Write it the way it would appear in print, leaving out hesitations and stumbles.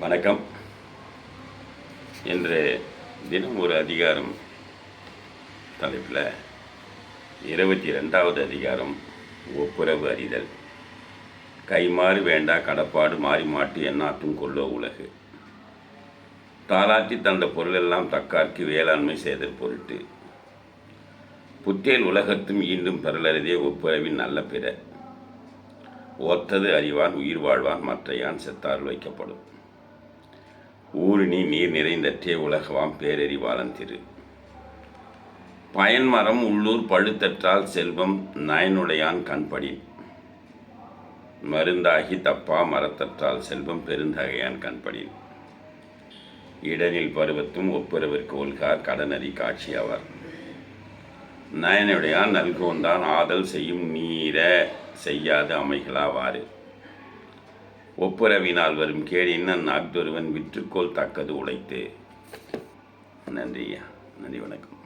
வணக்கம். இன்று தினம் ஒரு அதிகாரம் தலைப்பில் 22வது அதிகாரம் ஒப்புரவு அறிதல். கைமாறு வேண்டா கடப்பாடு மாறி மாட்டு எண்ணாற்றும் கொள்ளோ உலகு. தாளாற்றி தந்த பொருளெல்லாம் தக்கார்க்கு வேளாண்மை செய்தல் பொருட்டு. புத்தேல் உலகத்தும் ஈண்டும் பெறலறிதே ஒப்புரவின் நல்ல பிற. ஒத்தது அறிவான் உயிர் வாழ்வான் மற்றையான் செத்தால் வைக்கப்படும். ஊருணி நீர் நிறைந்தற்றே உலகவாம் பேரறிவாளன் திரு. பயன்மரம் உள்ளூர் பழுத்தற்றால் செல்வம் நயனுடையான் கண்படின். மருந்தாகி தப்பா மரத்தற்றால் செல்வம் பெருந்தகையான் கண்படின். இடனில் பருவத்தும் ஒப்புரவிற்கு ஒல்கார் கடனறி காட்சியவர். நயனுடையான் நல்கோன்தான் ஆதல் செய்யும் நீர செய்யாது அமைகளாவாறு. ஒப்புரவினால் வரும் கேடினன் அஃதொருவன் விற்றுக்கோள் தக்கது உழைத்து. நன்றி வணக்கம்.